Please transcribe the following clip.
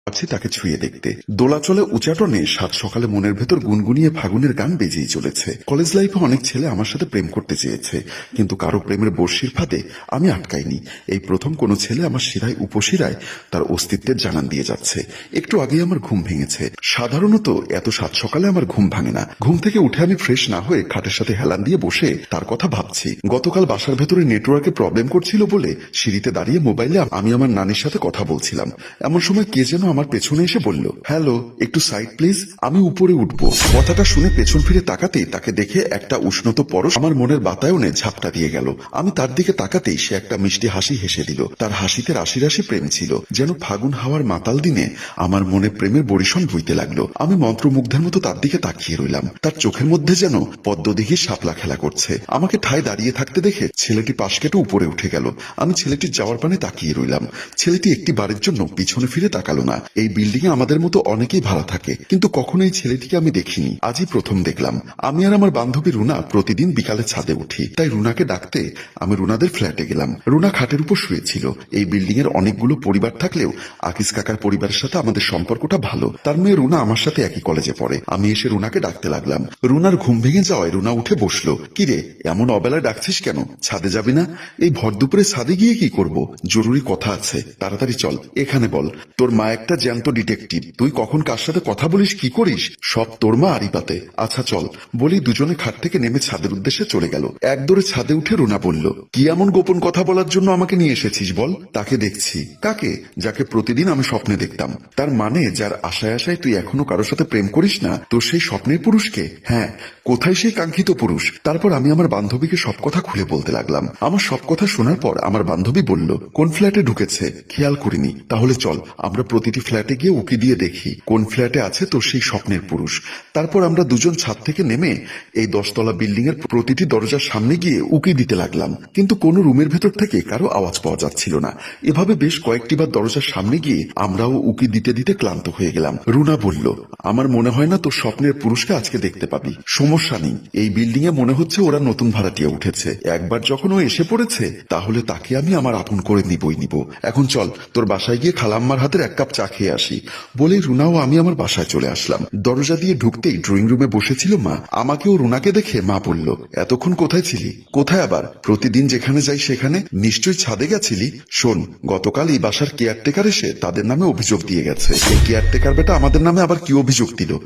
ভাবছি তাকে ছুঁয়ে দেখতে। দোলাচলে উচাটনে সাত সকালে মনের ভেতর গুনগুনিয়ে ফাগুনের গান বেজেই চলেছে। কলেজ লাইফে অনেক ছেলে আমার সাথে প্রেম করতে চেয়েছে, কিন্তু কারো প্রেমের বর্ষির ফাঁদে আমি আটকাইনি। এই প্রথম কোনো ছেলে আমার শিরায় উপশিরায় তার অস্তিত্বের জানান দিয়ে যাচ্ছে। একটু আগেই আমার ঘুম ভেঙেছে। সাধারণত এত সাত সকালে আমার ঘুম ভাঙে না। ঘুম থেকে উঠে আমি ফ্রেশ না হয়ে খাটের সাথে হেলান দিয়ে বসে তার কথা ভাবছি। গতকাল বাসার ভেতরে নেটওয়ার্কে প্রবলেম করছিল বলে সিঁড়িতে দাঁড়িয়ে মোবাইলে আমি আমার নানির সাথে কথা বলছিলাম। এমন সময় কে যেন আমার পেছনে এসে বলল, হ্যালো, একটু সাইড প্লিজ, আমি উপরে উঠবো। কথাটা শুনে পেছন ফিরে তাকাতেই তাকে দেখে একটা উষ্ণত পরশ আমার মনের বাতায়নে ঝাপটা দিয়ে গেল। আমি তার দিকে তাকাতেই সে একটা মিষ্টি হাসি হেসে দিল। তার হাসিতে রাশি রাশি প্রেম ছিল, যেন ফাগুন হাওয়ার মাতাল দিনে আমার মনে প্রেমের বরিশন বইতে লাগলো। আমি মন্ত্রমুগ্ধের মতো তার দিকে তাকিয়ে রইলাম। তার চোখের মধ্যে যেন পদ্মদিঘির শাপলা খেলা করছে। আমাকে ঠায় দাঁড়িয়ে থাকতে দেখে ছেলেটি পাশ কেটে উপরে উঠে গেল। আমি ছেলেটির যাওয়ার পানে তাকিয়ে রইলাম। ছেলেটি একটি বারের জন্য পিছনে ফিরে তাকালো না। এই বিল্ডিং এ আমাদের মতো অনেকেই ভাড়া থাকে, কিন্তু কখনো এই ছেলেটিকে আমি দেখিনি, আজই প্রথম দেখলাম। আমি আর আমার বান্ধবী রুনা প্রতিদিন বিকালে ছাদে উঠি, তাই রুনাকে ডাকতে আমি রুনাদের ফ্ল্যাটে গেলাম। রুনা খাটের উপর শুয়েছিল। এই বিল্ডিং এর অনেকগুলো পরিবার থাকলেও আকিস কাকার পরিবারের সাথে আমাদের সম্পর্কটা ভালো। তার মেয়ে রুনা আমার সাথে একই কলেজে পড়ে। আমি এসে রুনাকে ডাকতে লাগলাম। রুনার ঘুম ভেঙে যাওয়ায় রুনা উঠে বসলো। কিরে, এমন অবেলায় ডাকছিস কেন? ছাদে যাবি না? এই ভর দুপুরে ছাদে গিয়ে কি করব? জরুরি কথা আছে, তাড়াতাড়ি চল। এখানে বল, তোর মা একটা জ্যান্ত ডিটেকটিভ। তুই কখন কার সাথে কথা বলিস, কি করিস, সব তোর মা আড়িপাতে। আচ্ছা চল। বলি দুজনে খাট থেকে নেমে ছাদের উদ্দেশ্যে চলে গেল। একদরে ছাদে উঠে রুনা বলল, কি এমন গোপন কথা বলার জন্য আমাকে নিয়ে এসেছিস বল? তাকে দেখছি। কাকে? যাকে প্রতিদিন আমি স্বপ্নে দেখতাম। তার মানে যার আশায় আশায় তুই এখনো কারোর সাথে প্রেম করিস না, তোর সেই স্বপ্নের পুরুষকে? হ্যাঁ, কোথায় সেই কাঙ্ক্ষিত পুরুষ? তারপর আমি আমার বান্ধবীকে সব কথা খুলে বলতে লাগলাম। আমার সব কথা শোনার পর আমার বান্ধবী বলল, কোন ফ্ল্যাটে ঢুকেছে খেয়াল করিনি। তাহলে চল আমরা প্রতিটি ফ্ল্যাটে গিয়ে উকি দিয়ে দেখি কোন ফ্ল্যাটে আছে তোর সেই স্বপ্নের পুরুষ। তারপর আমরা দুজন ছাদ থেকে নেমে এই 10 তলা বিল্ডিং এর প্রতিটি দরজার সামনে গিয়ে উকি দিতে লাগলাম, কিন্তু কোনো রুমের ভেতর থেকে কারো আওয়াজ পাওয়া যাচ্ছিল না। এভাবে বেশ কয়েকটিবার দরজার সামনে গিয়ে আমরাও উকি দিতে দিতে ক্লান্ত হয়ে গেলাম। রুনা বলল, আমার মনে হয় না তোর স্বপ্নের পুরুষকে আজকে দেখতে পাবি। সমস্যা নেই, এই বিল্ডিং এ মনে হচ্ছে ওরা নতুন ভাড়াটিয়া উঠেছে। একবার যখন ও এসে পড়েছে তাহলে তাকে আমি আমার আপন করে নিবই নিব। এখন চল, তোর বাসায় গিয়ে খালাম্মার হাতের এক কাপ চা খেয়ে আসি। বলে রুনাও আমি আমার বাসায় চলে আসলাম। দরজা দিয়ে ঢুকতেই ড্রয়িং রুমে বসেছিল মা। আমাকেও রুনাকে দেখে মা বলল, এতক্ষণ কোথায় ছিলি? কোথায় আবার, প্রতিদিন যেখানে যাই সেখানে। নিশ্চয়ই ছাদে গেছিলি। শোন, গতকাল এই বাসার কেয়ারটেকার এসে তাদের নামে অভিযোগ দিয়ে গেছে। এই কেয়ারটেকার বেটা আমাদের নামে আবার কি অভিযোগ দিল